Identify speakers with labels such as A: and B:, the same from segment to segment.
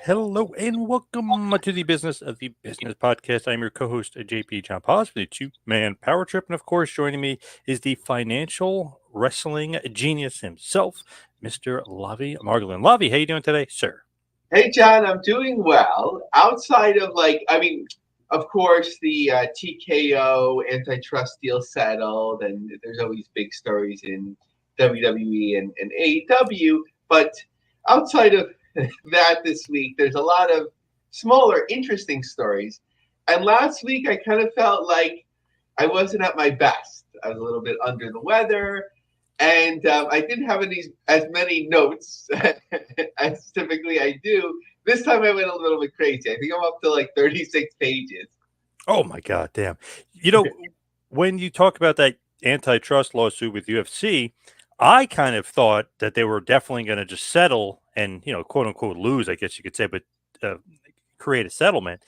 A: Hello and welcome to the Business of the Business podcast. I'm your co-host, JP John Paz, the two-man power trip. And of course, joining me is the financial wrestling genius himself, Mr. Lavie Margolin. Lavie, how you doing today, sir?
B: Hey, John, I'm doing well. Outside of of course, the TKO antitrust deal settled, and there's always big stories in WWE and AEW. But outside of that this week, there's a lot of smaller, interesting stories. And last week, I kind of felt like I wasn't at my best. I was a little bit under the weather. And I didn't have as many notes as typically I do. This time I went a little bit crazy. I think I'm up to like 36 pages.
A: Oh my God, damn! You know, when you talk about that antitrust lawsuit with UFC, I kind of thought that they were definitely going to just settle and quote unquote lose, I guess you could say, but create a settlement.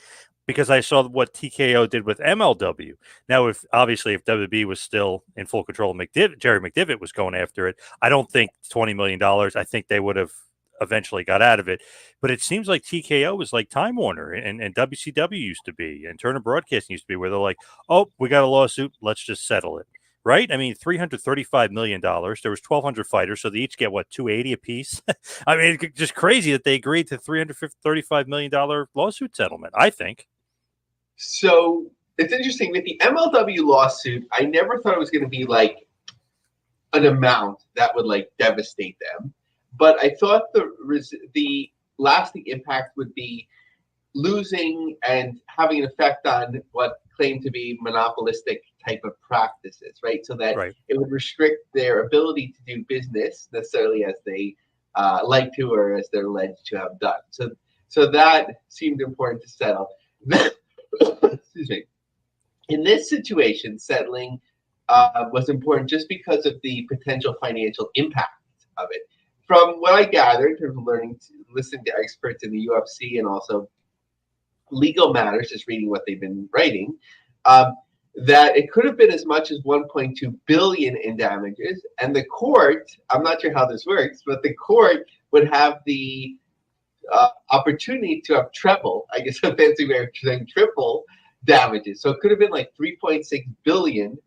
A: Because I saw what TKO did with MLW. Now, if WB was still in full control, Jerry McDivitt was going after it. I don't think $20 million. I think they would have eventually got out of it. But it seems like TKO is like Time Warner and WCW used to be, and Turner Broadcasting used to be, where they're like, oh, we got a lawsuit, let's just settle it. Right? I mean, $335 million. There was 1,200 fighters, so they each get, what, $280 a piece? I mean, it's just crazy that they agreed to $335 million lawsuit settlement, I think.
B: So it's interesting with the MLW lawsuit. I never thought it was going to be like an amount that would like devastate them, but I thought the lasting impact would be losing and having an effect on what claimed to be monopolistic type of practices, right? So that It would restrict their ability to do business necessarily as they like to or as they're alleged to have done. So that seemed important to settle. Excuse me. In this situation, settling was important just because of the potential financial impact of it. From what I gathered in terms of listening to experts in the UFC and also legal matters, just reading what they've been writing, that it could have been as much as 1.2 billion in damages, and the court, I'm not sure how this works, but the court would have the opportunity to have treble, I guess a fancy way of saying triple damages. So it could have been like $3.6 billion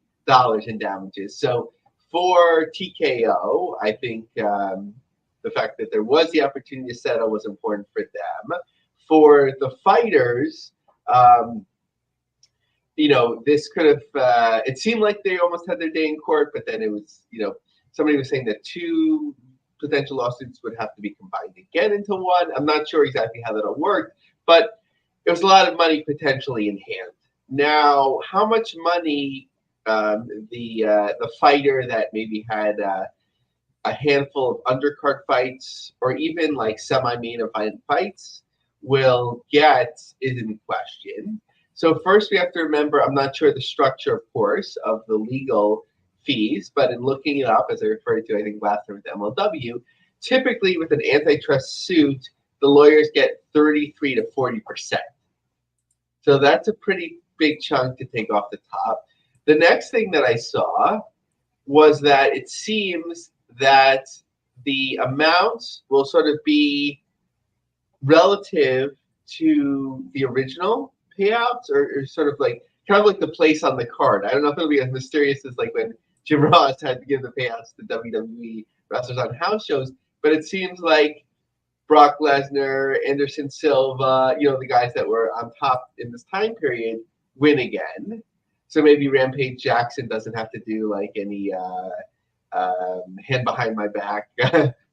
B: in damages. So for TKO, I think the fact that there was the opportunity to settle was important for them. For the fighters, this could have, it seemed like they almost had their day in court, but then it was, somebody was saying that two potential lawsuits would have to be combined again into one. I'm not sure exactly how that'll work, but it was a lot of money potentially in hand. Now, how much money the fighter that maybe had a handful of undercard fights or even like semi-main event fights will get is in question. So first we have to remember, I'm not sure the structure, of course, of the legal fees, but in looking it up, as I referred to, I think last time with MLW, typically with an antitrust suit, the lawyers get 33 to 40%. So that's a pretty big chunk to take off the top. The next thing that I saw was that it seems that the amounts will sort of be relative to the original payouts or sort of like kind of like the place on the card. I don't know if it'll be as mysterious as like when Jim Ross had to give the payouts to WWE wrestlers on house shows, but it seems like Brock Lesnar, Anderson Silva, the guys that were on top in this time period win again. So maybe Rampage Jackson doesn't have to do like any hand behind my back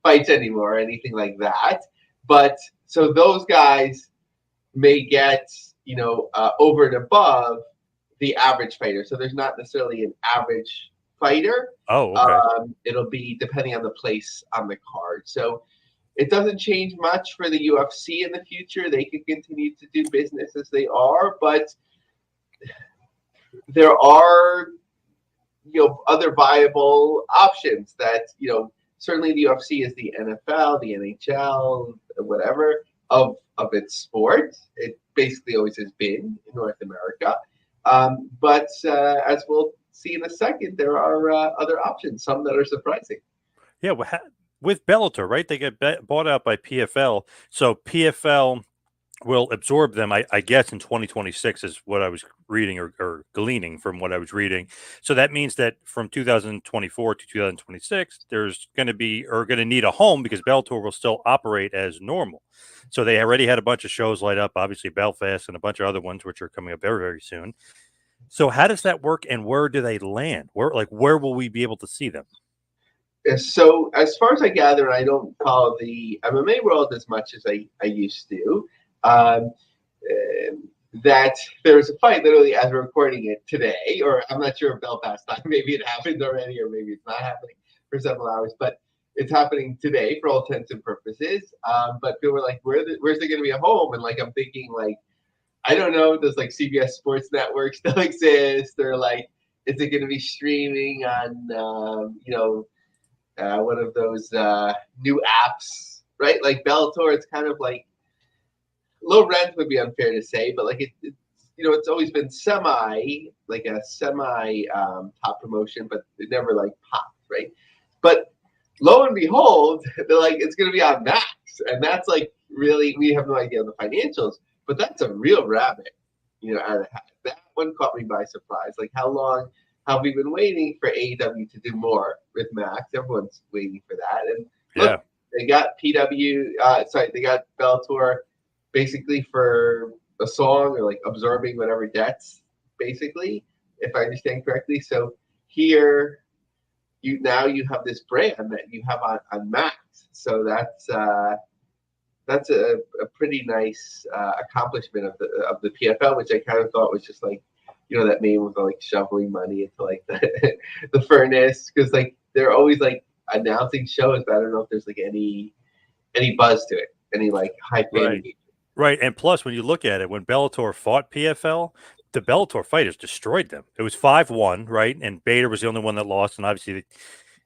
B: fights anymore or anything like that. But so those guys may get, over and above the average fighter. So there's not necessarily an average fighter.
A: Oh, okay.
B: It'll be depending on the place on the card. So it doesn't change much for the UFC in the future. They can continue to do business as they are, but there are, other viable options that, certainly the UFC is the NFL, the NHL, whatever of its sport. It basically always has been in North America. But as we'll see in a second, there are other options, some that are surprising.
A: Yeah, well, with Bellator, right? They get bought out by PFL, so PFL will absorb them, I guess, in 2026 is what I was reading or gleaning from what I was reading. So that means that from 2024 to 2026, there's going to be or going to need a home because Bellator will still operate as normal. So they already had a bunch of shows light up, obviously Belfast and a bunch of other ones which are coming up very, very soon. So how does that work, and where do they land? Where will we be able to see them?
B: So as far as I gather, I don't follow the MMA world as much as I used to. Um, that there was a fight literally as we're recording it today, or I'm not sure if Belfast time, maybe it happened already, or maybe it's not happening for several hours, but it's happening today for all intents and purposes. But people were like, where's there going to be a home? And like, I'm thinking like, I don't know, does like CBS Sports Network still exist? Or like, is it going to be streaming on, one of those new apps, right? Like Bellator, it's kind of like low rent would be unfair to say, but like it's always been like a semi top promotion, but it never like popped, right? But lo and behold, they're like it's going to be on Max, and that's like really we have no idea of the financials, but that's a real rabbit, out of the hat. That one caught me by surprise. Like how long have we been waiting for AEW to do more with Max? Everyone's waiting for that, and look, they got they got Bellator basically for a song or like absorbing whatever debts, basically, if I understand correctly. So here you have this brand that you have on Max. So that's a pretty nice accomplishment of the PFL, which I kind of thought was just like, that meme with like shoveling money into like the furnace, because like they're always like announcing shows, but I don't know if there's like any buzz to it, any like high fan.
A: Right, and plus, when you look at it, when Bellator fought PFL, the Bellator fighters destroyed them. It was 5-1, right? And Bader was the only one that lost, and obviously,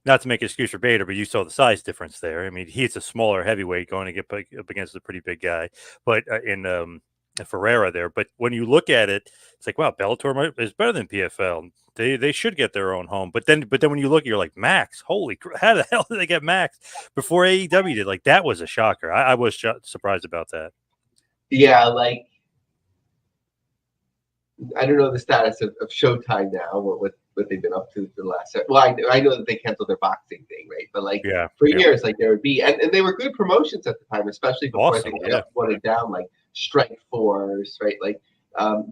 A: not to make an excuse for Bader, but you saw the size difference there. I mean, he's a smaller heavyweight going to get up against a pretty big guy, but in Ferreira there. But when you look at it, it's like, wow, Bellator is better than PFL. They should get their own home. But then when you look, you're like, Max, holy crap, how the hell did they get Max before AEW did? Like, that was a shocker. I was surprised about that.
B: Yeah, like I don't know the status of Showtime now, what they've been up to for the last. Well, I know that they canceled their boxing thing, right? But like for years, like there would be, and they were good promotions at the time, especially before I think they got watered down, like Strike Force, right? Like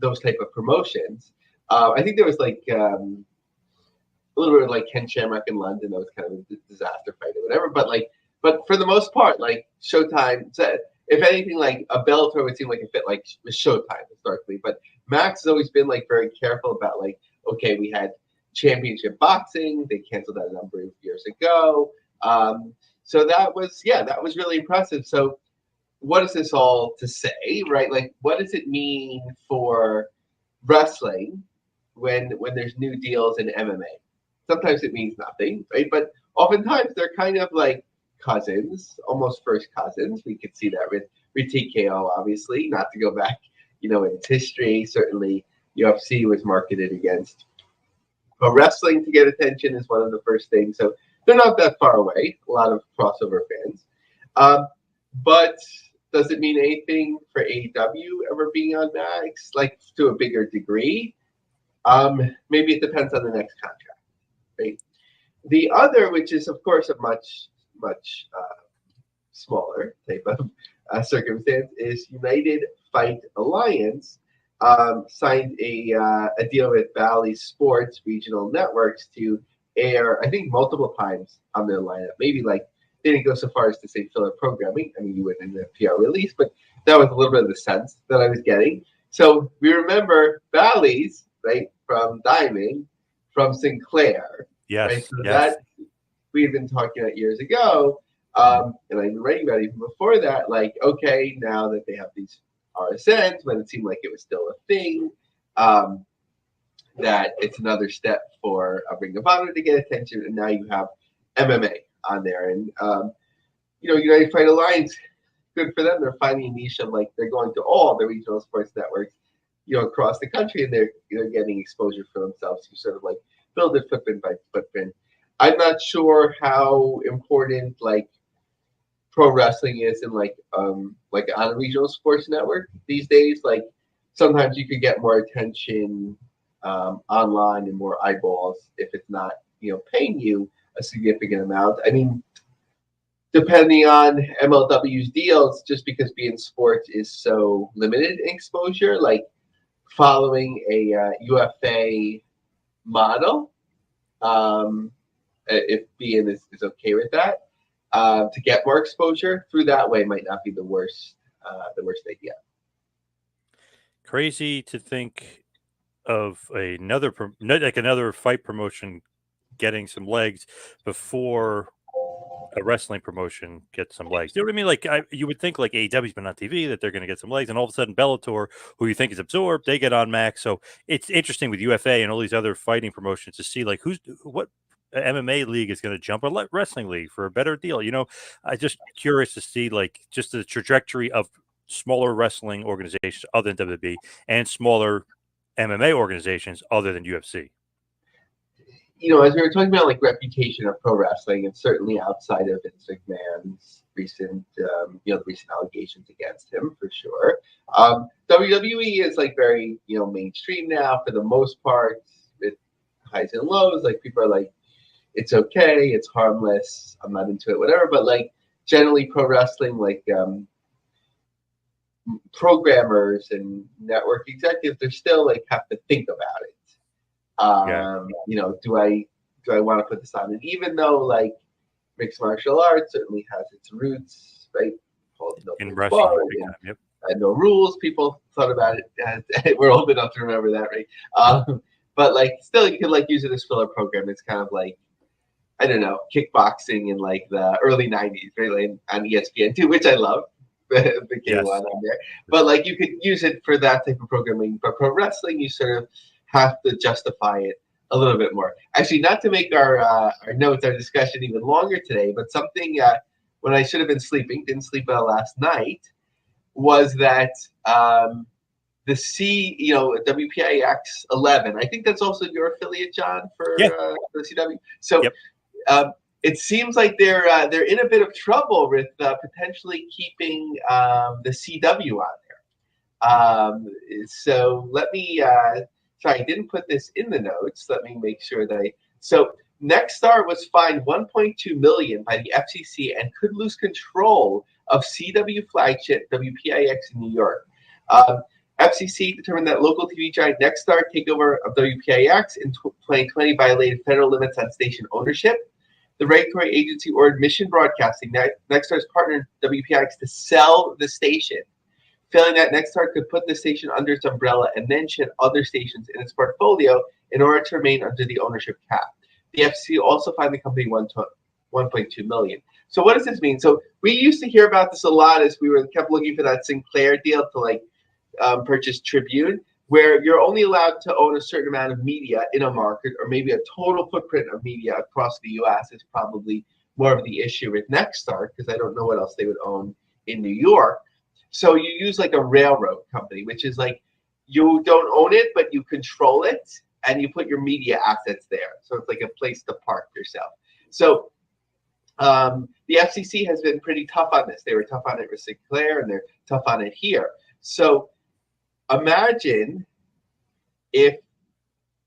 B: those type of promotions. I think there was like a little bit of like Ken Shamrock in London. That was kind of a disaster fight or whatever. But for the most part, like Showtime said. If anything, like a Bellator would seem like a fit like Showtime historically, but Max has always been like very careful about like, okay, we had championship boxing, they canceled that a number of years ago, so that was really impressive. So, what is this all to say, right? Like, what does it mean for wrestling when there's new deals in MMA? Sometimes it means nothing, right? But oftentimes they're kind of like cousins, almost first cousins. We could see that with TKO, obviously, not to go back, in its history. Certainly, UFC was marketed against pro wrestling to get attention is one of the first things. So they're not that far away. A lot of crossover fans. But does it mean anything for AEW ever being on Max, like to a bigger degree? Maybe it depends on the next contract, right? The other, which is of course a much smaller type of circumstance, is United Fight Alliance signed a deal with Valley Sports regional networks to air, I think, multiple times on their lineup. Maybe like they didn't go so far as to say filler programming. I mean, you wouldn't in the PR release, but that was a little bit of the sense that I was getting. So we remember Valley's, right, from Diamond, from Sinclair.
A: Yes.
B: Right? So that we've been talking about years ago. And I've been writing about it even before that, like, okay, now that they have these RSNs, when it seemed like it was still a thing, that it's another step for a Ring of Honor to get attention, and now you have MMA on there. And, United Fight Alliance, good for them. They're finding a niche of, like, they're going to all the regional sports networks, across the country, and they're getting exposure for themselves to sort of, like, build their footprint by footprint. I'm not sure how important like pro wrestling is in like on a regional sports network these days. Like sometimes you could get more attention online and more eyeballs if it's not paying you a significant amount. I mean, depending on MLW's deals, just because beIN Sports is so limited in exposure, like following a UFA model, if beIN is okay with that, to get more exposure through that way might not be the worst idea.
A: Crazy to think of another fight promotion getting some legs before a wrestling promotion gets some legs. You know what I mean? Like you would think like AEW's been on TV that they're going to get some legs, and all of a sudden Bellator, who you think is absorbed, they get on Max. So it's interesting with UFA and all these other fighting promotions to see like what MMA league is going to jump a wrestling league for a better deal. I'm just curious to see like just the trajectory of smaller wrestling organizations other than WWE and smaller MMA organizations other than UFC.
B: As we were talking about like reputation of pro wrestling, and certainly outside of Vince McMahon's recent, the recent allegations against him for sure. WWE is like very, mainstream now for the most part, with highs and lows. Like people are like, it's okay, it's harmless, I'm not into it, whatever. But like generally pro wrestling, like programmers and network executives, they're still like have to think about it. Do I want to put this on? And even though like mixed martial arts certainly has its roots, right?
A: In wrestling, yep.
B: No rules. People thought about it. We're old enough to remember that, right? But like, still, you could like use it as filler program. It's kind of like, I don't know, kickboxing in like the early '90s, right? Like on ESPN2, which I love. The K1 on there, but like you could use it for that type of programming. But pro wrestling, you sort of have to justify it a little bit more. Actually, not to make our notes, our discussion even longer today, but something when I should have been sleeping, didn't sleep well last night, was that the WPIX 11. I think that's also your affiliate, John, for the CW. So. Yep. It seems like they're in a bit of trouble with potentially keeping the CW on there. So let me. Sorry, I didn't put this in the notes. Let me make sure that So Nexstar was fined $1.2 million by the FCC and could lose control of CW flagship WPIX in New York. FCC determined that local TV giant Nexstar takeover of WPIX in 2020 violated federal limits on station ownership. The regulatory agency ordered Mission Broadcasting, Nexstar's partner WPIX, to sell the station. Failing that, Nexstar could put the station under its umbrella and then shed other stations in its portfolio in order to remain under the ownership cap. The FCC also fined the company $1.2 million. So what does this mean? So we used to hear about this a lot as we kept looking for that Sinclair deal to purchase Tribune, where you're only allowed to own a certain amount of media in a market, or maybe a total footprint of media across the U.S. is probably more of the issue with Nexstar, because I don't know what else they would own in New York. So you use like a railroad company, which is like you don't own it, but you control it, and you put your media assets there. So it's like a place to park yourself. So the FCC has been pretty tough on this. They were tough on it with Sinclair, and they're tough on it here. So imagine if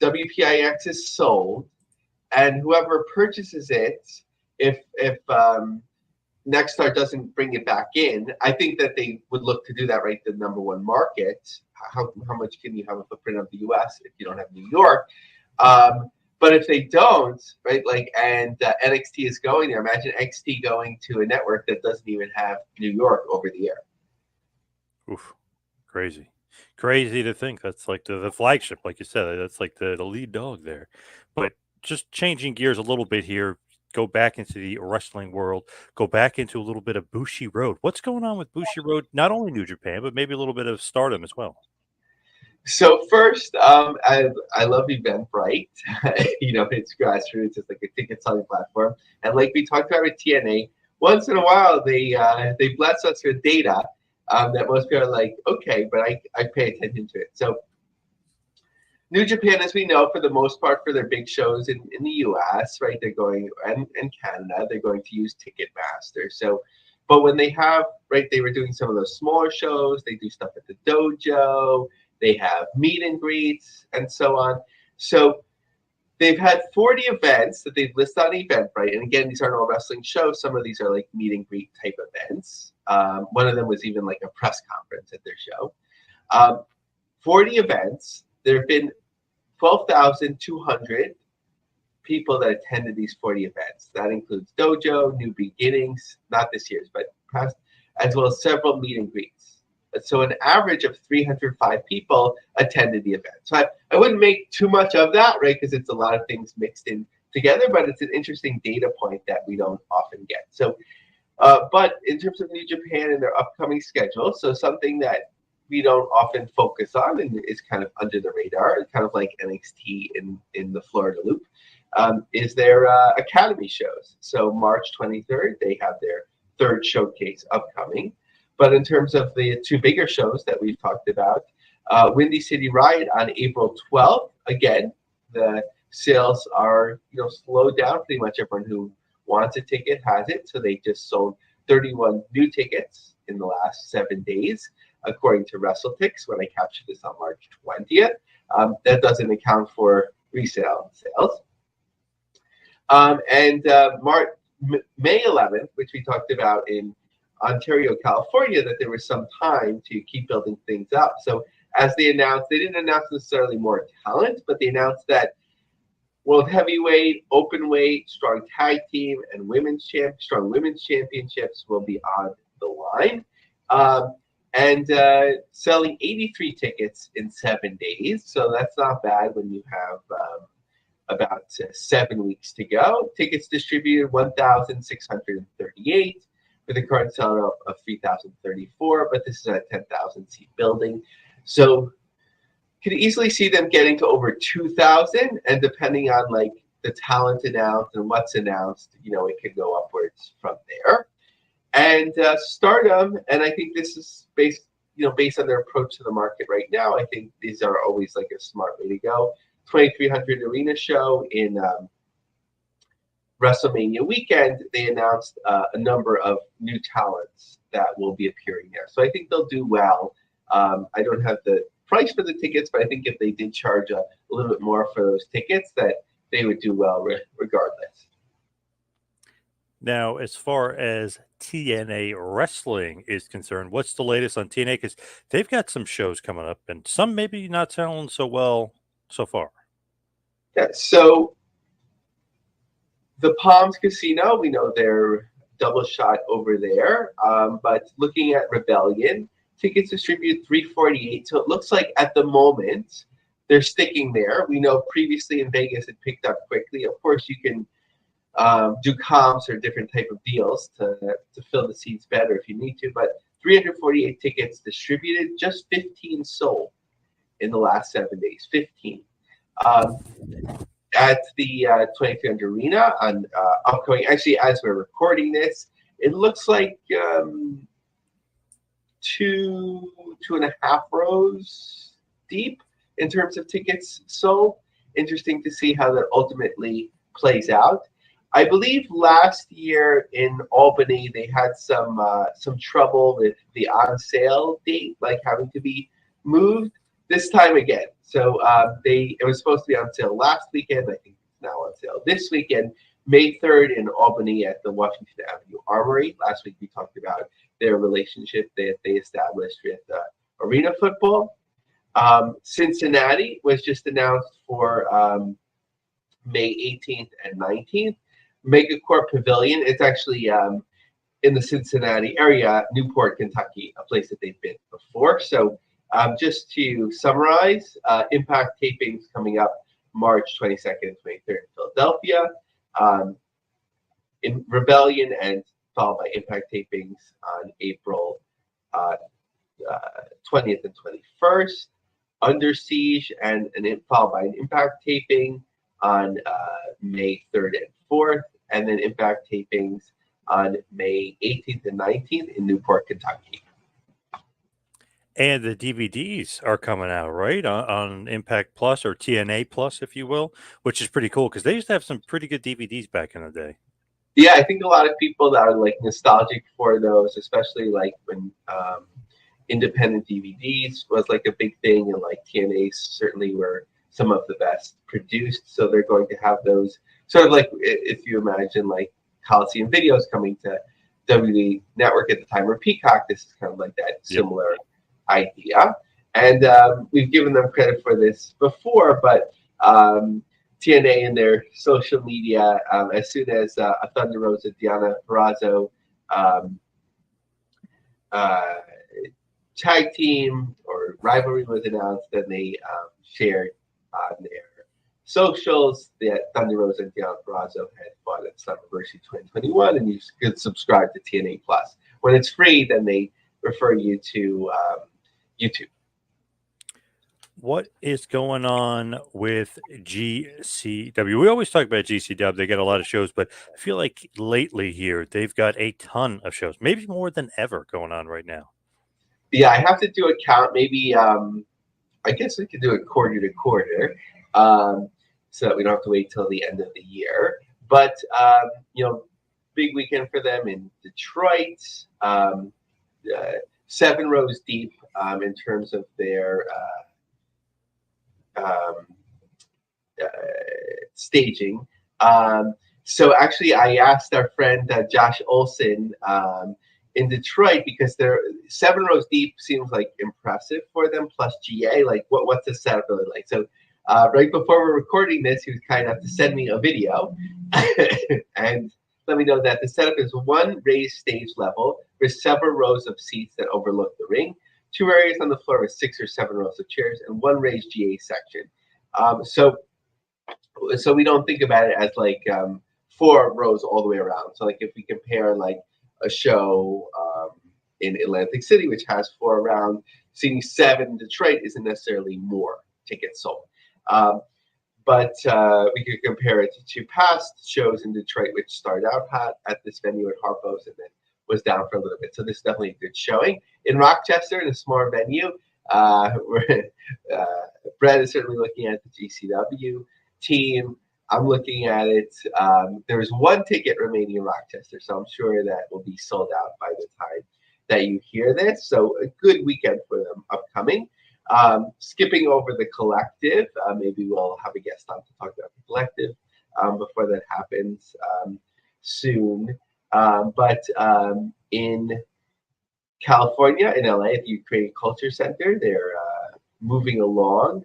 B: WPIX is sold, and whoever purchases it, if Nexstar doesn't bring it back in, I think that they would look to do that, right? The number one market. How much can you have a footprint of the U.S. if you don't have New York? But if they don't, right, and NXT is going there, imagine NXT going to a network that doesn't even have New York over the air.
A: Oof, crazy to think that's like the flagship, like you said, that's like the lead dog there. But just changing gears a little bit here, go back into the wrestling world, go back into a little bit of Bushi Road. What's going on with Bushi Road? Not only New Japan, but maybe a little bit of Stardom as well.
B: So first, I love Eventbrite. It's grassroots. It's like a ticket selling platform, and like we talked about with TNA, once in a while they bless us with data that most people are like, okay, but I pay attention to it. So New Japan, as we know, for the most part, for their big shows in the U.S., right, they're going, and Canada, they're going to use Ticketmaster. So, but when they have, right, they were doing some of those smaller shows, they do stuff at the dojo, they have meet and greets, and so on. So they've had 40 events that they've listed on Eventbrite. And again, these aren't all wrestling shows. Some of these are like meet and greet type events. One of them was even like a press conference at their show. 40 events. There have been 12,200 people that attended these 40 events. That includes dojo, new beginnings, not this year's, but past, as well as several meet and greets. So an average of 305 people attended the event. So I wouldn't make too much of that, right, because it's a lot of things mixed in together, but it's an interesting data point that we don't often get. So, but in terms of New Japan and their upcoming schedule, so something that we don't often focus on and is kind of under the radar, kind of like NXT in the Florida Loop, is their Academy shows. So March 23rd, they have their third showcase upcoming. But in terms of the two bigger shows that we've talked about, Windy City Riot on April 12th, again, the sales are slowed down. Pretty much everyone who wants a ticket has it. So they just sold 31 new tickets in the last 7 days, according to WrestleTix, when I captured this on March 20th. That doesn't account for resale sales. May 11th, which we talked about in Ontario, California, that there was some time to keep building things up. So as they announced, they didn't announce necessarily more talent, but they announced that World Heavyweight, Openweight, Strong Tag Team, and Strong Women's Championships will be on the line. Selling 83 tickets in 7 days. So that's not bad when you have about 7 weeks to go. Tickets distributed 1,638 with a current seller of 3,034, but this is a 10,000 seat building. So could easily see them getting to over 2,000, and depending on like the talent announced and what's announced, it could go upwards from there. And Stardom, and I think this is based on their approach to the market right now, I think these are always like a smart way to go. 2,300 arena show in WrestleMania weekend, they announced a number of new talents that will be appearing there. So I think they'll do well. I don't have the price for the tickets, but I think if they did charge a little bit more for those tickets, that they would do well regardless.
A: Now, as far as TNA Wrestling is concerned, what's the latest on TNA? Because they've got some shows coming up, and some maybe not selling so well so far.
B: Yeah, so the Palms Casino, we know they're double shot over there, but looking at Rebellion, tickets distributed 348. So it looks like at the moment they're sticking there. We know previously in Vegas it picked up quickly. Of course, you can do comps or different type of deals to fill the seats better if you need to, but 348 tickets distributed, just 15 sold in the last 7 days. 15. At the 2300 Arena on upcoming, actually, as we're recording this, it looks like 2.5 rows deep in terms of tickets sold. Interesting to see how that ultimately plays out. I believe last year in Albany they had some trouble with the on sale date, like having to be moved. This time again. So it was supposed to be on sale last weekend. I think it's now on sale this weekend, May 3rd in Albany at the Washington Avenue Armory. Last week we talked about their relationship that they established with Arena Football. Cincinnati was just announced for May 18th and 19th. Megacorp Pavilion. It's actually in the Cincinnati area, Newport, Kentucky, a place that they've been before. So just to summarize, Impact tapings coming up March 22nd and 23rd in Philadelphia, in Rebellion, and followed by Impact tapings on April 20th and 21st, Under Siege, and followed by an Impact taping on May 3rd and 4th, and then Impact tapings on May 18th and 19th in Newport, Kentucky.
A: And the DVDs are coming out, right, on Impact Plus or TNA Plus, if you will, which is pretty cool because they used to have some pretty good DVDs back in the day.
B: Yeah, I think a lot of people that are like nostalgic for those, especially like when independent DVDs was like a big thing, and like TNAs certainly were some of the best produced. So they're going to have those sort of like if you imagine like Coliseum videos coming to WWE Network at the time or Peacock, this is kind of like that
A: Yep.
B: similar idea. And we've given them credit for this before, but TNA in their social media, as soon as a Thunder Rosa Deonna Purrazzo tag team or rivalry was announced, then they shared on their socials that Thunder Rosa and Deonna Purrazzo had fought at Slammiversary 2021, and you could subscribe to TNA Plus. When it's free, then they refer you to YouTube.
A: What is going on with GCW? We always talk about GCW. They get a lot of shows, but I feel like lately here they've got a ton of shows, maybe more than ever going on right now.
B: Yeah, I have to do a count. Maybe I guess we could do it quarter to quarter, so that we don't have to wait till the end of the year. But big weekend for them in Detroit. 7 rows deep in terms of their staging. So actually, I asked our friend Josh Olson in Detroit because they're 7 rows deep seems like impressive for them. Plus GA, like what's the setup really like? So right before we're recording this, he was kind enough to send me a video and let me know that the setup is 1 raised stage level with several rows of seats that overlook the ring, 2 areas on the floor with 6 or 7 rows of chairs, and 1 raised GA section. So we don't think about it as like 4 rows all the way around. So like if we compare like a show in Atlantic City, which has 4 around, seeing 7 in Detroit isn't necessarily more tickets sold. But we could compare it to past shows in Detroit, which started out hot at this venue at Harpo's and then was down for a little bit. So this is definitely a good showing. In Rochester, in a smaller venue, Brett is certainly looking at the GCW team. I'm looking at it. There's 1 ticket remaining in Rochester, so I'm sure that will be sold out by the time that you hear this. So a good weekend for them upcoming. Skipping over the collective, maybe we'll have a guest on to talk about the collective before that happens soon. But in California, in LA, at the Ukrainian Culture Center, they're moving along.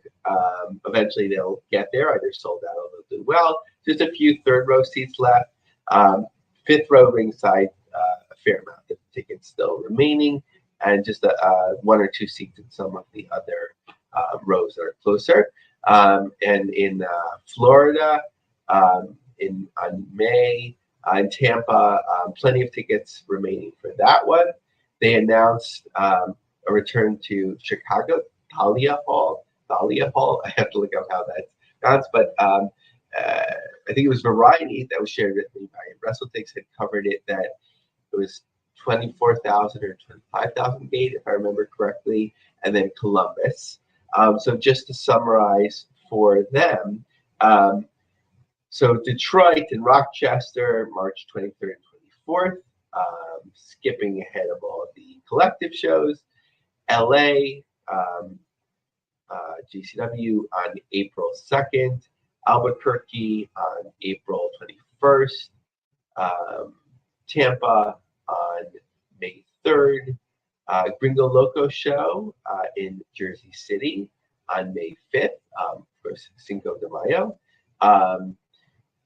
B: Eventually they'll get there, either sold out or they'll do well. Just a few 3rd row seats left. 5th row ringside, a fair amount of tickets still remaining, and just 1 or 2 seats in some of the other rows that are closer. And in Florida, on May, in Tampa, plenty of tickets remaining for that one. They announced a return to Chicago, Thalia Hall. I have to look up how that's pronounced, but I think it was Variety that was shared with me by WrestleTix had covered it, that it was 24,000 or 25,000 gate, if I remember correctly, and then Columbus. So just to summarize for them, so Detroit and Rochester, March 23rd and 24th, skipping ahead of all of the collective shows. LA, GCW on April 2nd, Albuquerque on April 21st, Tampa on May 3rd, Gringo Loco show in Jersey City on May 5th for Cinco de Mayo.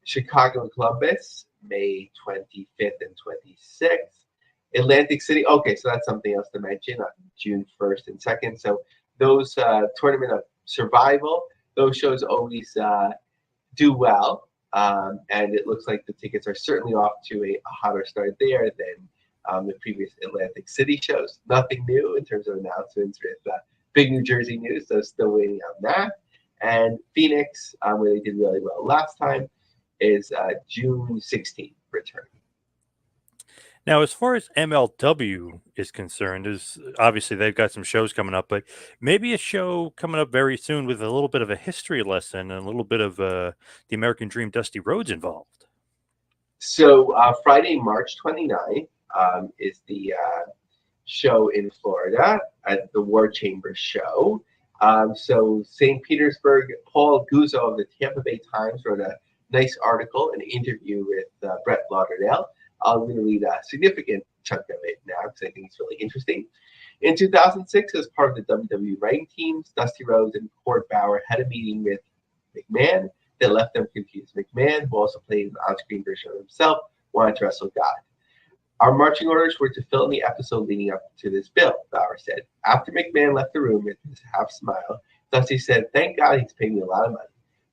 B: Chicago and Columbus, May 25th and 26th. Atlantic City, okay, so that's something else to mention on June 1st and 2nd. So those Tournament of Survival, those shows always do well. And it looks like the tickets are certainly off to a hotter start there than the previous Atlantic City shows. Nothing new in terms of announcements with big New Jersey news, so still waiting on that. And Phoenix, where they did really well last time, is June 16th return.
A: Now, as far as MLW is concerned, is obviously they've got some shows coming up, but maybe a show coming up very soon with a little bit of a history lesson and a little bit of the American Dream Dusty Rhodes involved.
B: So Friday, March 29th is the show in Florida at the War Chamber show. So St. Petersburg, Paul Guzzo of the Tampa Bay Times wrote a nice article, an interview with Brett Lauderdale. I'm going to read a significant chunk of it now because I think it's really interesting. In 2006, as part of the WWE writing teams, Dusty Rhodes and Court Bauer had a meeting with McMahon that left them confused. McMahon, who also played an on-screen version of himself, wanted to wrestle God. Our marching orders were to fill in the episode leading up to this bill, Bauer said. After McMahon left the room with his half smile, Dusty said, "Thank God he's paying me a lot of money."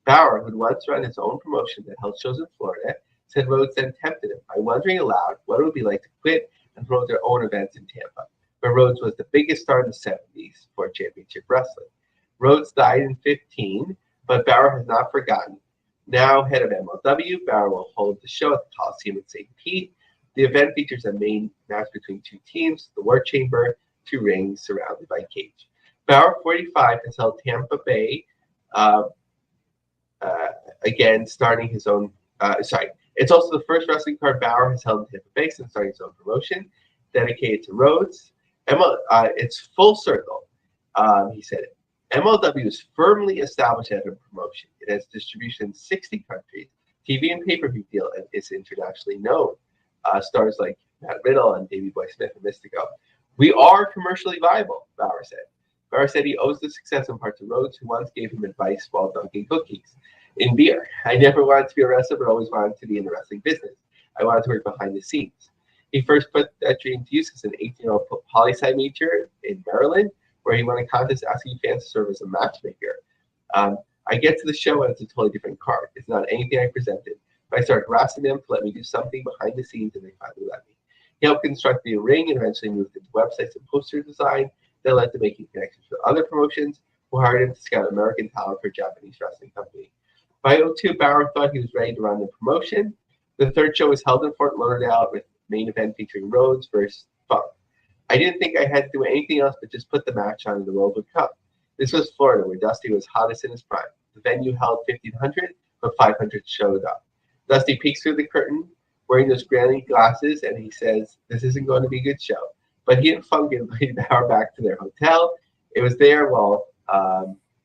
B: Bauer, who'd once run his own promotion that held shows in Florida, said Rhodes then tempted him by wondering aloud what it would be like to quit and promote their own events in Tampa, where Rhodes was the biggest star in the 70s for championship wrestling. Rhodes died in 2015, but Bauer has not forgotten. Now head of MLW, Bauer will hold the show at the Coliseum in St. Pete. The event features a main match between two teams, the War Chamber, two rings surrounded by cage. Bauer, 45, has held Tampa Bay, again, starting his own, it's also the first wrestling card Bauer has held in Tampa Bay since starting his own promotion, dedicated to Rhodes. It's full circle, he said. MLW is firmly established as a promotion. It has distribution in 60 countries, TV and pay-per-view deal, and is internationally known. Stars like Matt Riddle and Davey Boy Smith and Mystico. We are commercially viable, Bauer said. Bauer said he owes the success in part to Rhodes, who once gave him advice while dunking cookies in beer. "I never wanted to be a wrestler, but always wanted to be in the wrestling business. I wanted to work behind the scenes." He first put that dream to use as an 18-year-old poli-sci major in Maryland, where he won a contest asking fans to serve as a matchmaker. "I get to the show and it's a totally different card. It's not anything I presented. But I started harassing them to let me do something behind the scenes, and they finally let me." He helped construct the ring and eventually moved into websites and poster design that led to making connections with other promotions who hired him to scout American talent for a Japanese wrestling company. By 2002, Bauer thought he was ready to run the promotion. The third show was held in Fort Lauderdale with main event featuring Rhodes versus Funk. "I didn't think I had to do anything else but just put the match on and the world would come." This was Florida, where Dusty was hottest in his prime. The venue held 1,500, but 500 showed up. Dusty peeks through the curtain, wearing those granny glasses, and he says, "This isn't going to be a good show." But he and Funk invited Bauer back to their hotel. It was there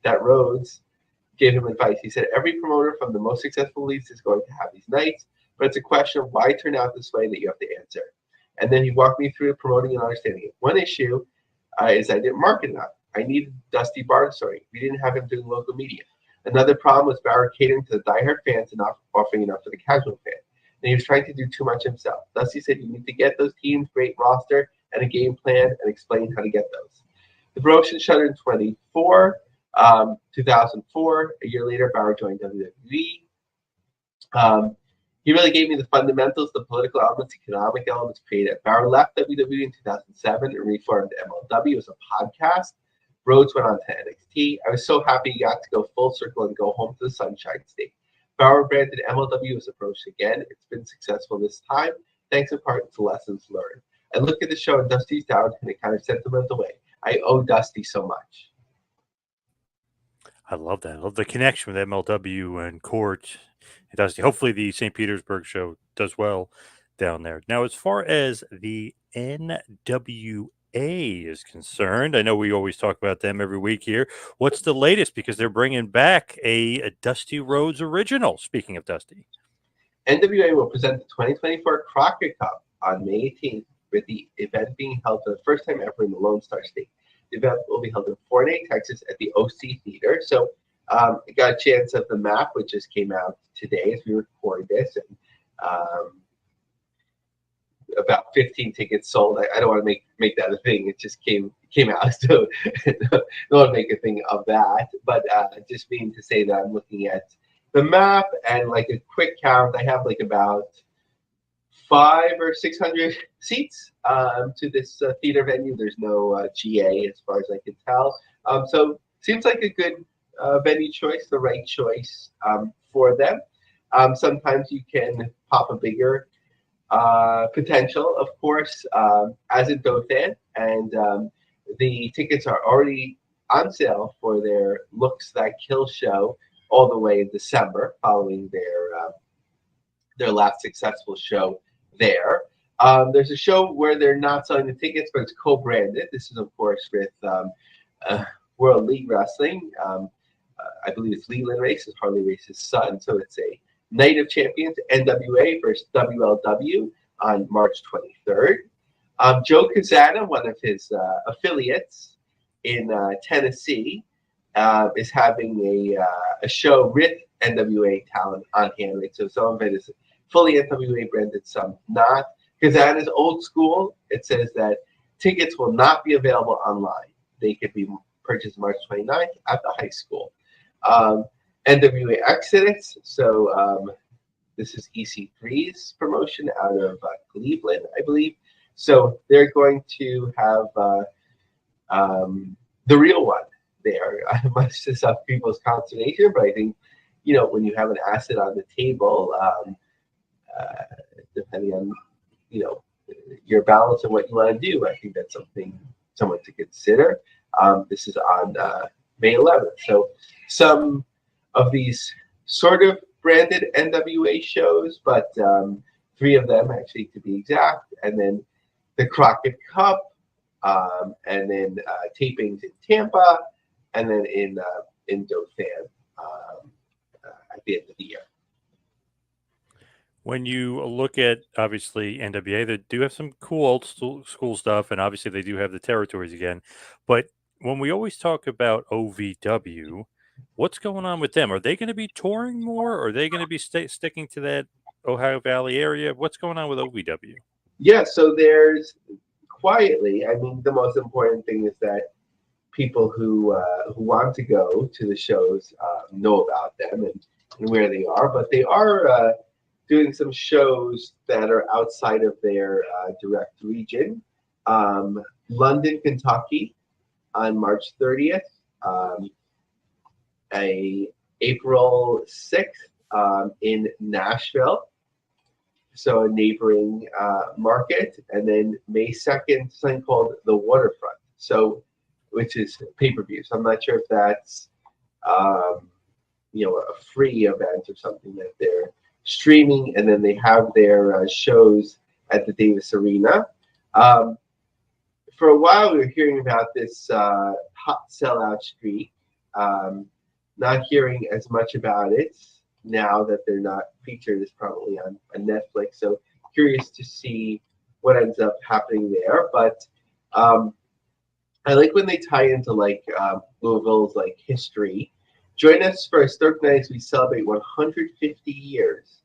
B: that Rhodes gave him advice. He said, "Every promoter from the most successful leagues is going to have these nights, but it's a question of why it turned out this way that you have to answer." And then he walked me through promoting and understanding it. One issue is I didn't market enough. I needed Dusty Barnstorming. We didn't have him doing local media. Another problem was Bauer catering to the diehard fans and not offering enough for the casual fan. And he was trying to do too much himself. Dusty said you need to get those teams, great roster, and a game plan, and explain how to get those. The promotion shuttered in 2004. A year later, Bauer joined WWE. He really gave me the fundamentals, the political elements, economic elements created. Bauer left WWE in 2007 and reformed MLW as a podcast. Rhodes went on to NXT. I was so happy he got to go full circle and go home to the Sunshine State. Bauer branded MLW as approached again. It's been successful this time, thanks in part to lessons learned. I look at the show and Dusty's down in a kind of sentimental way. I owe Dusty so much.
A: I love that. I love the connection with MLW and Court and Dusty. Hopefully the St. Petersburg show does well down there. Now, as far as the NWA is concerned, I know we always talk about them every week here. What's the latest? Because they're bringing back a Dusty Rhodes original. Speaking of Dusty,
B: NWA will present the 2024 Crockett Cup on May 18th, with the event being held for the first time ever in the Lone Star State. The event will be held in Fort Wayne, Texas, at the OC Theater. So, I got a chance of the map, which just came out today as we record this, and about 15 tickets sold. I don't want to make that a thing. It just came out, so I don't want to make a thing of that. But just mean to say that I'm looking at the map and like a quick count. I have like about 500 or 600 seats to this theater venue. There's no GA as far as I can tell. So seems like a good venue choice, the right choice for them. Sometimes you can pop a bigger potential, of course, as a Dothan, and the tickets are already on sale for their Looks That Kill show all the way in December, following their last successful show there. There's a show where they're not selling the tickets, but it's co-branded. This is, of course, with World League Wrestling. I believe it's Leland Race, it's Harley Race's son. So it's a Night of Champions, NWA versus WLW on March 23rd. Joe Casada, one of his affiliates in Tennessee, is having a show with NWA talent on hand. Right? So some of it is fully NWA branded, some not. Casada's old school. It says that tickets will not be available online. They could be purchased March 29th at the high school. NWA Exodus. So this is EC3's promotion out of Cleveland, I believe. So they're going to have the real one there, much to some people's consternation. But I think, when you have an asset on the table, depending on, your balance and what you want to do, I think that's someone to consider. This is on May 11th. So some of these sort of branded NWA shows, but 3 of them actually to be exact, and then the Crockett Cup, and then tapings in Tampa, and then in Dothan at the end of the year.
A: When you look at, obviously, NWA, they do have some cool old school stuff, and obviously they do have the territories again. But when we always talk about OVW, what's going on with them? Are they going to be touring more? Or are they going to be sticking to that Ohio Valley area? What's going on with OVW?
B: Yeah, so there's quietly, I mean, the most important thing is that people who want to go to the shows know about them and where they are. But they are doing some shows that are outside of their direct region. London, Kentucky on March 30th. April 6th in Nashville, so a neighboring market. And then May 2nd, something called the Waterfront, so which is pay-per-view. So I'm not sure if that's a free event or something that they're streaming, and then they have their shows at the Davis Arena. For a while, we were hearing about this hot sellout streak. Not hearing as much about it now that they're not featured as probably on Netflix. So curious to see what ends up happening there. But I like when they tie into Louisville's history. Join us for historic night as we celebrate 150 years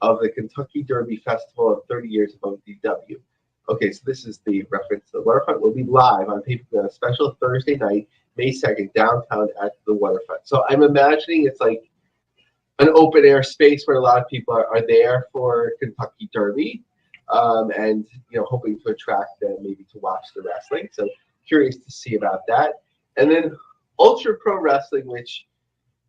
B: of the Kentucky Derby Festival and 30 years of OVW. Okay, so this is the reference to the Waterfront. Will be live on pay-per-view on a special Thursday night, May 2nd, downtown at the Waterfront. So I'm imagining it's like an open air space where a lot of people are there for Kentucky Derby, and hoping to attract them maybe to watch the wrestling. So curious to see about that. And then Ultra Pro Wrestling, which,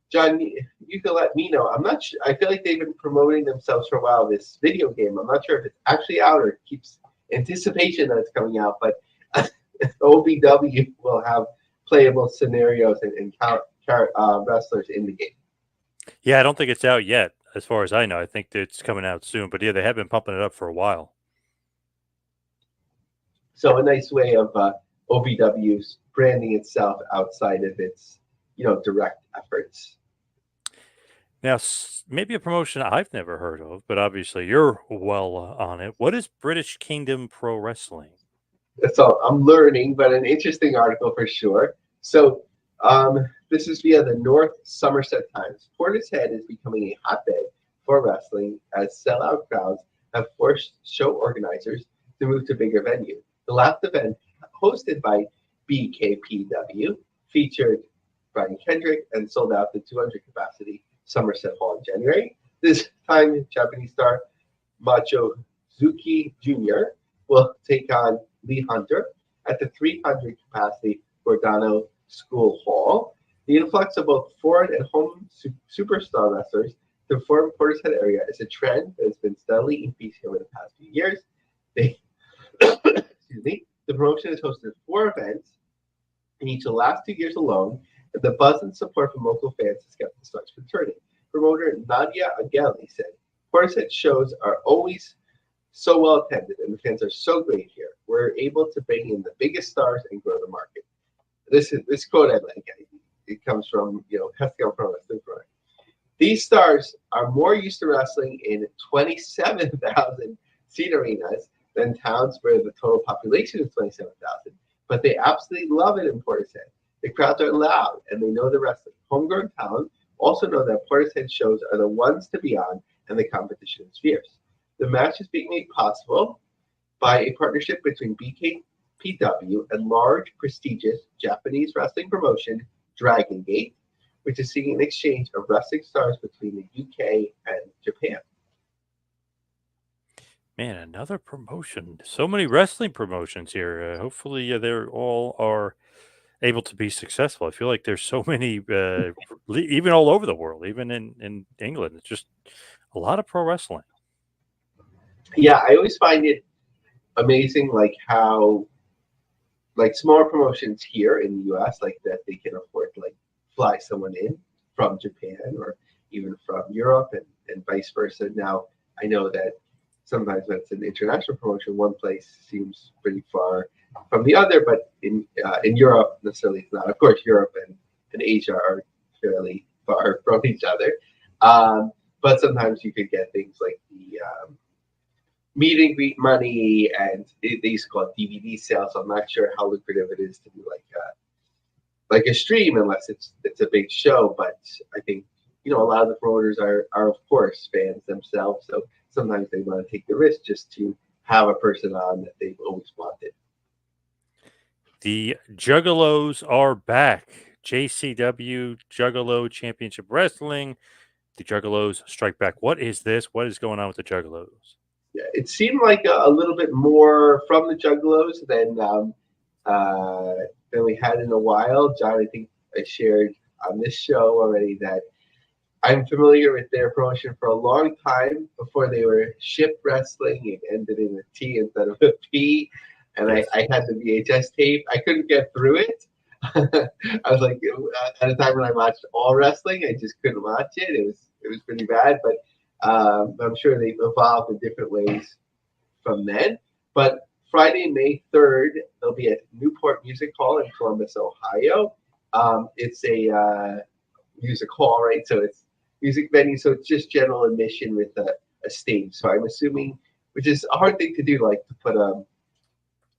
B: John, you can let me know. I'm not sure. I feel like they've been promoting themselves for a while, this video game. I'm not sure if it's actually out or keeps anticipation that it's coming out, but OVW will have playable scenarios and wrestlers in the game.
A: Yeah, I don't think it's out yet, as far as I know. I think it's coming out soon. But yeah, they have been pumping it up for a while.
B: So a nice way of OVW's branding itself outside of its, direct efforts.
A: Now, maybe a promotion I've never heard of, but obviously you're well on it. What is British Kingdom Pro Wrestling?
B: So I'm learning, but an interesting article for sure. So this is via the North Somerset Times. Portishead is becoming a hotbed for wrestling as sellout crowds have forced show organizers to move to bigger venues. The last event, hosted by BKPW, featured Brian Kendrick and sold out the 200 capacity Somerset Hall in January. This time, Japanese star Machozuki Jr. will take on Lee Hunter at the 300 capacity Gordano School Hall. The influx of both foreign and home superstar wrestlers the former Portishead area is a trend that has been steadily increasing over the past few years. Excuse me. The promotion has hosted 4 events in each of the last 2 years alone, and the buzz and support from local fans has kept the starts returning. Promoter Nadia Agali said, Portishead shows are always so well attended, and the fans are so great here. We're able to bring in the biggest stars and grow the market. This quote I like. It comes from has to come from wrestling pro. These stars are more used to wrestling in 27,000 seat arenas than towns where the total population is 27,000, but they absolutely love it in Portishead. The crowds are loud and they know the wrestling. Homegrown talent also know that Portishead shows are the ones to be on, and the competition is fierce. The match is being made possible by a partnership between BKPW and large, prestigious Japanese wrestling promotion Dragon Gate, which is seeing an exchange of wrestling stars between the UK and Japan.
A: Man, another promotion. So many wrestling promotions here. Hopefully, they're all are able to be successful. I feel like there's so many, even all over the world, even in England. It's just a lot of pro wrestling.
B: Yeah, I always find it amazing, like how, like smaller promotions here in the US, like that they can afford to like fly someone in from Japan or even from Europe and vice versa. Now, I know that sometimes when it's an international promotion, one place seems pretty far from the other, but in Europe, necessarily it's not. Of course, Europe and Asia are fairly far from each other. But sometimes you could get things like the meet and greet money, and they used to call it DVD sales. So I'm not sure how lucrative it is to do like a stream unless it's a big show. But I think a lot of the promoters are of course fans themselves, so sometimes they want to take the risk just to have a person on that they've always wanted.
A: The Juggalos are back. JCW Juggalo Championship Wrestling. The Juggalos strike back. What is this? What is going on with the Juggalos?
B: Yeah, it seemed like a little bit more from the Juggalos than we had in a while. John, I think I shared on this show already that I'm familiar with their promotion for a long time before they were ship wrestling. It ended in a T instead of a P, and I had the VHS tape. I couldn't get through it. I was like, at a time when I watched all wrestling, I just couldn't watch it. It was pretty bad, but I'm sure they've evolved in different ways from then. But Friday, May 3rd, they'll be at Newport Music Hall in Columbus, Ohio. It's a music hall, right? So it's music venue, so it's just general admission with a stage. So I'm assuming, which is a hard thing to do, like to put a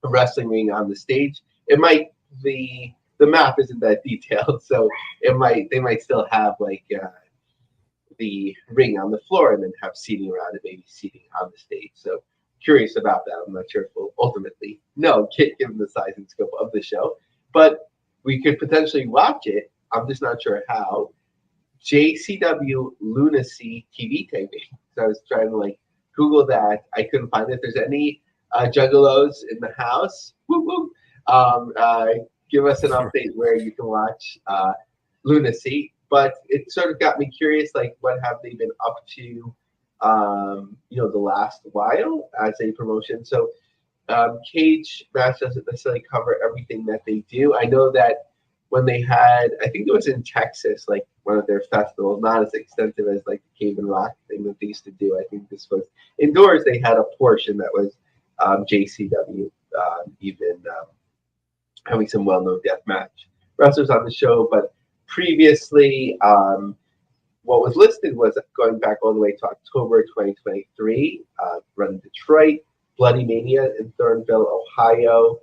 B: wrestling ring on the stage. It might the map isn't that detailed, so they might still have like the ring on the floor and then have seating around it, maybe seating on the stage. So curious about that. I'm not sure if we'll ultimately know, given the size and scope of the show, but we could potentially watch it. I'm just not sure how. JCW Lunacy TV taping. So I was trying to like Google that. I couldn't find it. If there's any juggalos in the house, woo woo. Give us an update where you can watch Lunacy. But it sort of got me curious, like what have they been up to, the last while as a promotion. So Cage Match doesn't necessarily cover everything that they do. I know that when they had, I think it was in Texas, like one of their festivals, not as extensive as like the Cave and Rock thing that they used to do. I think this was indoors. They had a portion that was JCW, even having some well-known deathmatch wrestlers on the show. But previously, what was listed was going back all the way to October 2023, run in Detroit, Bloody Mania in Thornville, Ohio,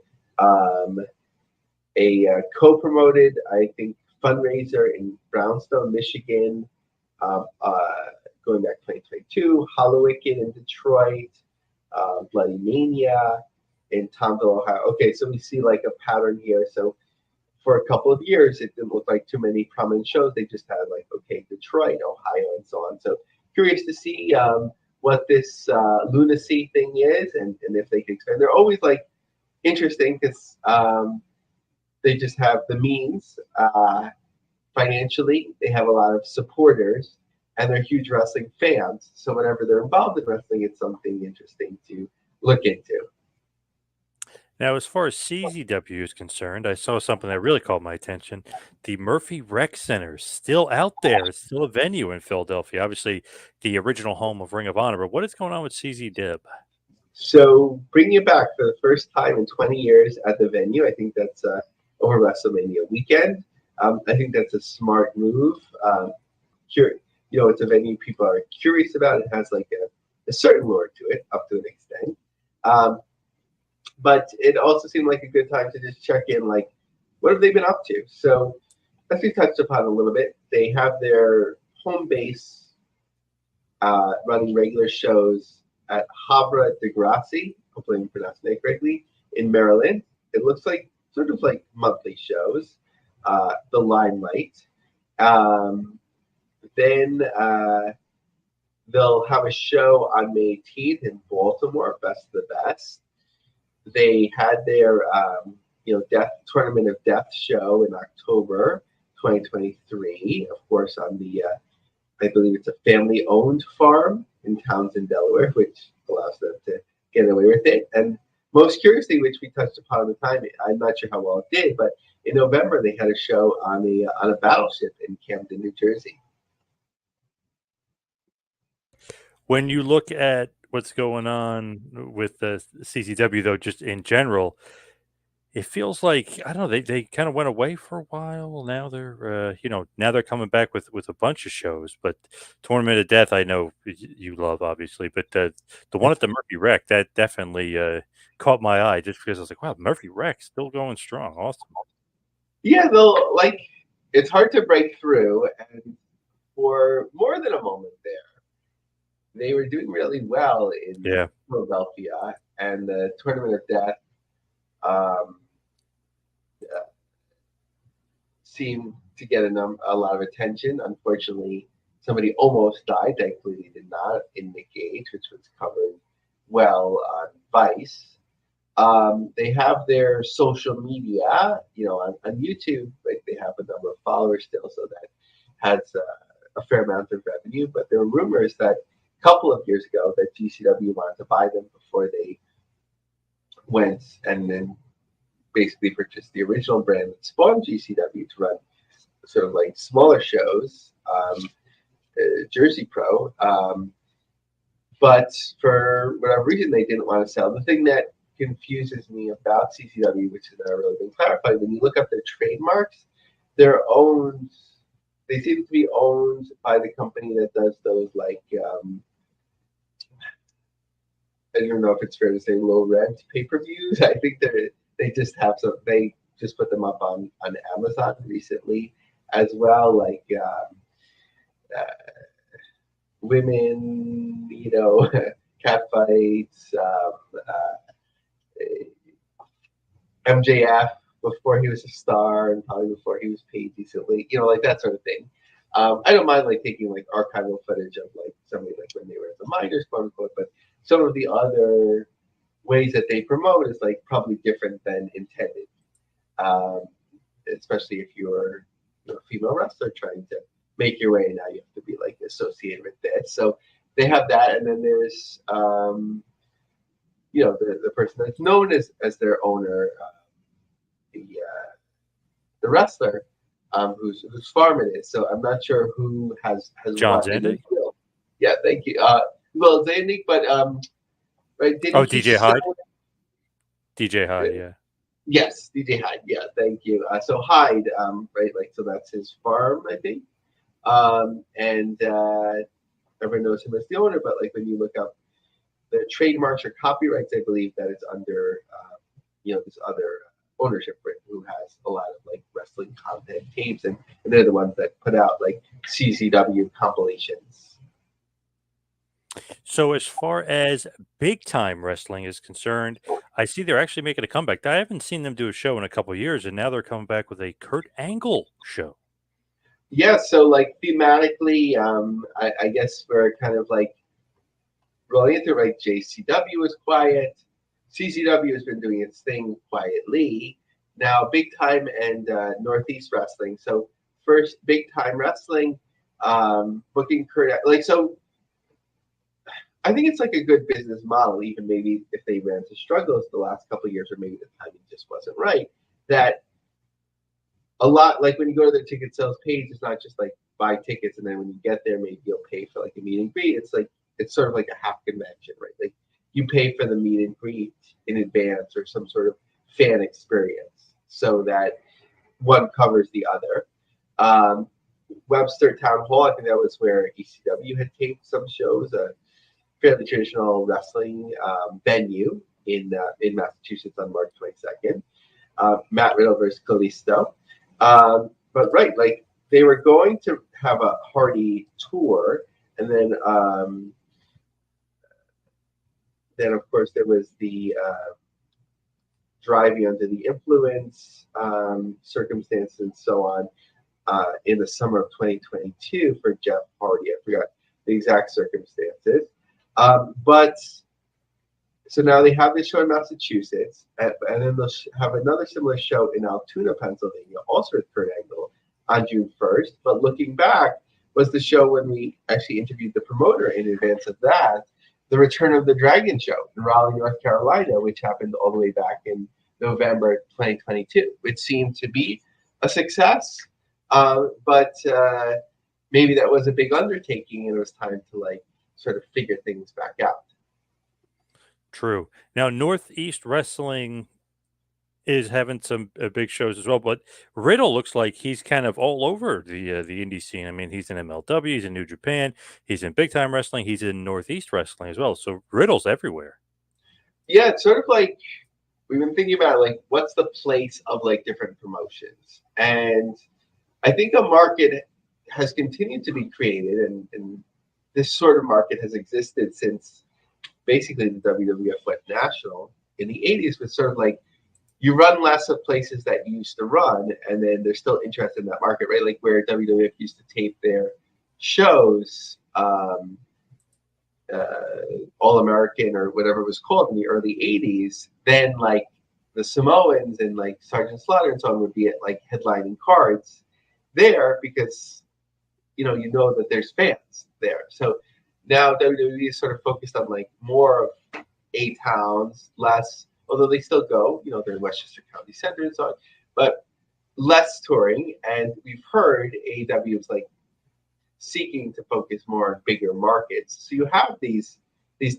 B: a co-promoted, I think, fundraiser in Brownstone, Michigan, going back 2022, Hollowicked in Detroit, Bloody Mania in Tombville, Ohio. Okay, so we see like a pattern here. So for a couple of years, it didn't look like too many prominent shows. They just had like, okay, Detroit, Ohio, and so on. So curious to see what this lunacy thing is and if they can expand. They're always like interesting because they just have the means financially. They have a lot of supporters, and they're huge wrestling fans. So whenever they're involved in wrestling, it's something interesting to look into.
A: Now, as far as CZW is concerned, I saw something that really caught my attention. The Murphy Rec Center is still out there. It's still a venue in Philadelphia. Obviously, the original home of Ring of Honor. But what is going on with CZW?
B: So bringing it back for the first time in 20 years at the venue, I think that's over WrestleMania weekend. I think that's a smart move. It's a venue people are curious about. It has like a certain lore to it, up to an extent. But it also seemed like a good time to just check in, like, what have they been up to? So, as we touched upon a little bit, they have their home base running regular shows at Havre de Gracie, hopefully I'm pronouncing that correctly, in Maryland. It looks like sort of like monthly shows, the Limelight. Then they'll have a show on May 18th in Baltimore, Best of the Best. They had their Death Tournament of Death show in October 2023, of course, on the I believe it's a family-owned farm in Townsend, Delaware, which allows them to get away with it. And most curiously, which we touched upon at the time, I'm not sure how well it did, but in November they had a show on a battleship in Camden, New Jersey.
A: When you look at what's going on with the CZW, though, just in general, it feels like, I don't know, they kind of went away for a while. Now they're now they're coming back with a bunch of shows. But Tournament of Death, I know you love, obviously, but the one at the Murphy Rec, that definitely caught my eye, just because I was like, wow, Murphy Rec still going strong. Awesome.
B: Yeah, it's hard to break through, and for more than a moment there, they were doing really well in Philadelphia, and the Tournament of Death seemed to get a lot of attention. Unfortunately, somebody almost died. Thankfully, they did not, in Nick Gage, which was covered well on Vice. They have their social media, on YouTube. Like, they have a number of followers still, so that has a fair amount of revenue. But there were rumors that a couple of years ago that GCW wanted to buy them before they went and then basically purchased the original brand that spawned GCW to run sort of like smaller shows, Jersey Pro. But for whatever reason, they didn't want to sell. The thing that confuses me about CCW, which has never really been clarified, when you look up their trademarks, they're owned. They seem to be owned by the company that does those, like, I don't know if it's fair to say low rent pay-per-views. I think they just have some. They just put them up on Amazon recently as well, like women, cat fights, MJF before he was a star and probably before he was paid decently, like that sort of thing. I don't mind like taking like archival footage of like somebody like when they were at the minors, quote unquote, but some of the other ways that they promote is like probably different than intended. Especially if you're a female wrestler trying to make your way, now you have to be like associated with this. So they have that, and then there's the person that's known as their owner, the wrestler, whose farm it is. So I'm not sure who has
A: John
B: what.
A: Zandig?
B: Yeah, thank you. Well, Zandig, but right?
A: DJ Hyde. DJ Hyde, yeah.
B: Yes, DJ Hyde. Yeah, thank you. So Hyde, right? Like, so that's his farm, I think. And everyone knows him as the owner. But like, when you look up the trademarks or copyrights, I believe that it's under this other ownership group who has a lot of like wrestling content tapes, and they're the ones that put out like CZW compilations.
A: So as far as big time wrestling is concerned, I see they're actually making a comeback. I haven't seen them do a show in a couple of years, and now they're coming back with a Kurt Angle show.
B: Yeah, so like thematically, I guess we're kind of like rolling into it, like JCW is quiet. CCW has been doing its thing quietly. Now, big time and Northeast wrestling. So first, big time wrestling. booking Kurt, like, so I think it's like a good business model, even maybe if they ran into struggles the last couple of years, or maybe the timing just wasn't right, that a lot, like when you go to their ticket sales page, it's not just like buy tickets and then when you get there, maybe you'll pay for like a meet and greet. It's like, it's sort of like a half convention, right? Like you pay for the meet and greet in advance or some sort of fan experience so that one covers the other. Webster Town Hall, I think that was where ECW had taped some shows, a fairly traditional wrestling venue in Massachusetts on March 22nd. Matt Riddle versus Kalisto. But right, like they were going to have a Hardy tour, and then of course there was the driving under the influence circumstances and so on in the summer of 2022 for Jeff Hardy. I forgot the exact circumstances, but so now they have this show in Massachusetts, and then they'll have another similar show in Altoona, Pennsylvania, also with Kurt Angle on June 1st. But looking back, was the show when we actually interviewed the promoter in advance of that, the Return of the Dragon show in Raleigh, North Carolina, which happened all the way back in November 2022, which seemed to be a success. But maybe that was a big undertaking, and it was time to like sort of figure things back out.
A: True. Now, Northeast Wrestling is having some big shows as well, but Riddle looks like he's kind of all over the indie scene. I mean, he's in MLW, he's in New Japan, he's in Big Time Wrestling, he's in Northeast Wrestling as well. So Riddle's everywhere.
B: Yeah, it's sort of like we've been thinking about like what's the place of like different promotions, and I think a market has continued to be created, and this sort of market has existed since basically the WWF went national in the 80s, with sort of like you run less of places that you used to run, and then there's still interest in that market, right? Like where WWF used to tape their shows, All American or whatever it was called in the early 80s, then like the Samoans and like Sergeant Slaughter and so on would be at like headlining cards there because you know that there's fans there. So now WWE is sort of focused on like more of A towns, less, although they still go, they're in Westchester County Center and so on, but less touring. And we've heard AEW is like seeking to focus more on bigger markets. So you have these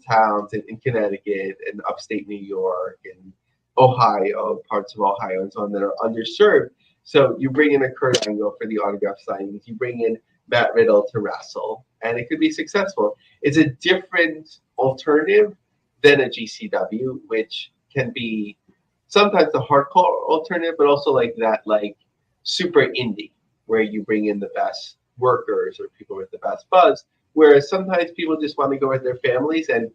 B: towns in Connecticut and upstate New York and Ohio, parts of Ohio and so on that are underserved. So you bring in a Kurt Angle for the autograph signings, you bring in Matt Riddle to wrestle, and it could be successful. It's a different alternative than a GCW, which can be sometimes the hardcore alternative, but also like that like super indie where you bring in the best workers or people with the best buzz. Whereas sometimes people just want to go with their families and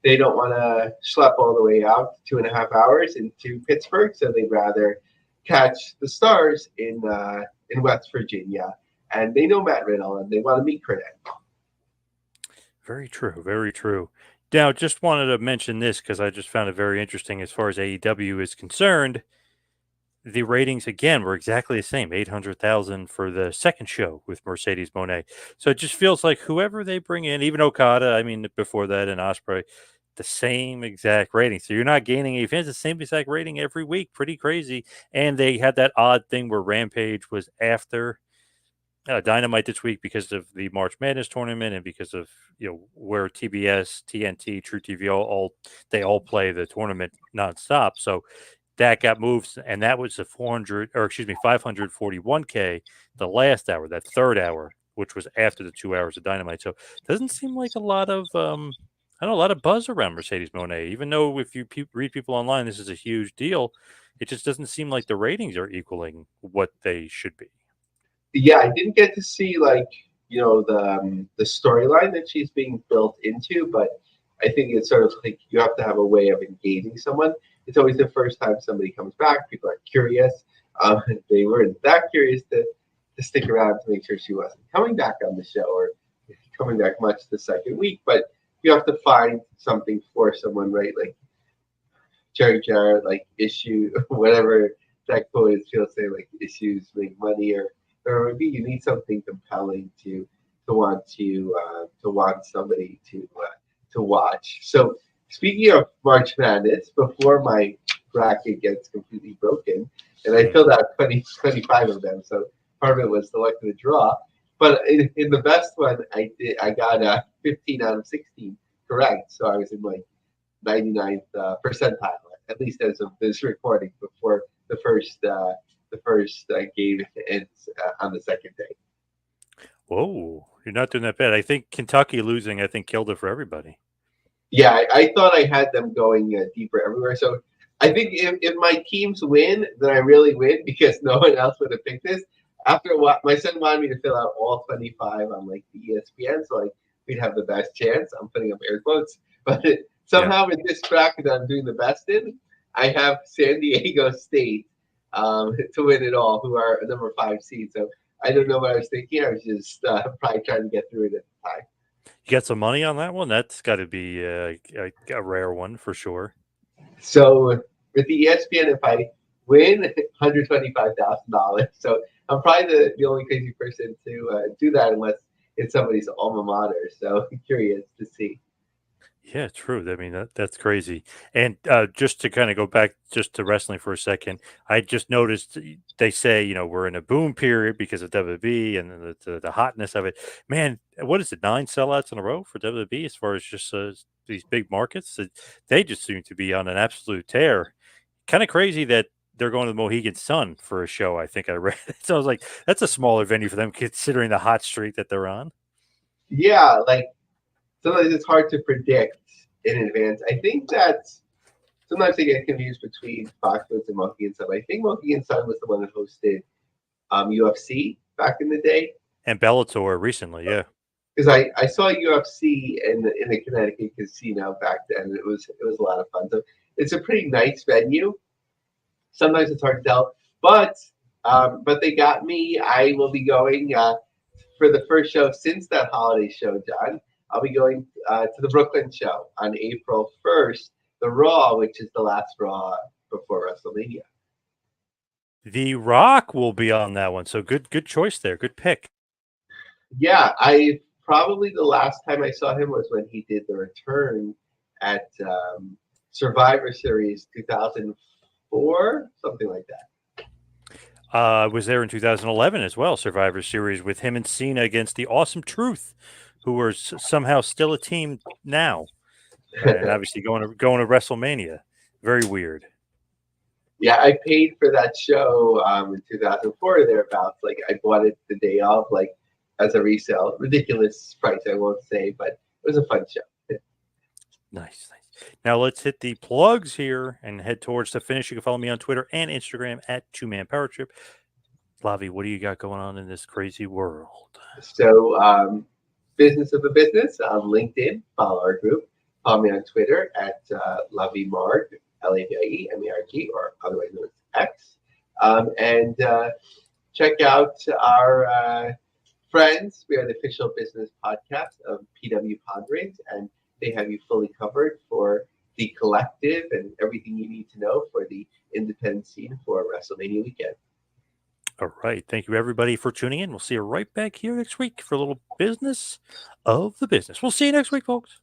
B: they don't want to schlep all the way out 2.5 hours into Pittsburgh, so they'd rather catch the Stars in West Virginia. And they know Matt Riddle, and they want to meet Kurt Angle.
A: Very true. Very true. Now, just wanted to mention this because I just found it very interesting as far as AEW is concerned. The ratings, again, were exactly the same, 800,000 for the second show with Mercedes Mone. So it just feels like whoever they bring in, even Okada, I mean, before that, and Ospreay, the same exact rating. So you're not gaining any fans, the same exact rating every week. Pretty crazy. And they had that odd thing where Rampage was after Dynamite this week because of the March Madness tournament and because of where TBS, TNT, True TV they all play the tournament nonstop. So that got moved, and that was a 541K the last hour, that third hour, which was after the 2 hours of Dynamite. So it doesn't seem like a lot of a lot of buzz around Mercedes Mone. Even though if you read people online, this is a huge deal. It just doesn't seem like the ratings are equaling what they should be.
B: Yeah, I didn't get to see like the storyline that she's being built into, but I think it's sort of like you have to have a way of engaging someone. It's always the first time somebody comes back. People are curious. They weren't that curious to stick around to make sure she wasn't coming back on the show or coming back much the second week. But you have to find something for someone, right? Like Jerry Jarrett, like issue, whatever that quote is, he'll say like issues make money or maybe you need something compelling to want somebody to watch. So speaking of March Madness, before my bracket gets completely broken, and I filled out 25 of them, so part of it was the luck of the draw. But in the best one, I got 15 out of 16 correct, so I was in like 99th percentile, at least as of this recording, before the first game ends on the second day.
A: Whoa, you're not doing that bad. I think Kentucky losing, I think, killed it for everybody.
B: Yeah, I thought I had them going deeper everywhere. So I think if my teams win, then I really win because no one else would have picked this. After a while, my son wanted me to fill out all 25 on like the ESPN, so like we'd have the best chance. I'm putting up air quotes, but somehow in this bracket that I'm doing the best in, I have San Diego State to win it all, who are a number 5 seed. So I don't know what I was thinking. I was just probably trying to get through it at the time.
A: You got some money on that one? That's got to be a rare one for sure.
B: So with the ESPN, if I win, $125,000. So I'm probably the only crazy person to do that unless it's somebody's alma mater. So I'm curious to see.
A: Yeah, true. I mean, that's crazy. And just to kind of go back just to wrestling for a second, I just noticed they say, we're in a boom period because of WWE and the hotness of it. Man, what is it, 9 sellouts in a row for WWE as far as just these big markets? They just seem to be on an absolute tear. Kind of crazy that they're going to the Mohegan Sun for a show, I think I read. So I was like, that's a smaller venue for them considering the hot streak that they're on.
B: Yeah, like sometimes it's hard to predict in advance. I think that sometimes they get confused between Foxwoods and Mohegan Sun. I think Mohegan Sun was the one that hosted UFC back in the day.
A: And Bellator recently, yeah.
B: Because I saw UFC in the Connecticut casino back then. It was a lot of fun. So it's a pretty nice venue. Sometimes it's hard to tell, but they got me. I will be going for the first show since that holiday show, John. I'll be going to the Brooklyn show on April 1st, the Raw, which is the last Raw before WrestleMania.
A: The Rock will be on that one, so good choice there. Good pick.
B: Yeah, probably the last time I saw him was when he did the return at Survivor Series 2004, something like that.
A: I was there in 2011 as well, Survivor Series, with him and Cena against the Awesome Truth, who are somehow still a team now, and obviously going to WrestleMania. Very weird.
B: Yeah, I paid for that show in 2004 or thereabouts. Like I bought it the day of, like as a resale. Ridiculous price, I won't say, but it was a fun show.
A: Nice. Now let's hit the plugs here and head towards the finish. You can follow me on Twitter and Instagram at 2Man Power Trip. Lavie, what do you got going on in this crazy world?
B: So, business of a business on LinkedIn. Follow our group. Follow me on Twitter at Lavie Marg, Lavie Merg, or otherwise known as X. And check out our friends. We are the official business podcast of PW Ponderings, and they have you fully covered for the collective and everything you need to know for the independent scene for WrestleMania weekend.
A: All right. Thank you, everybody, for tuning in. We'll see you right back here next week for a little business of the business. We'll see you next week, folks.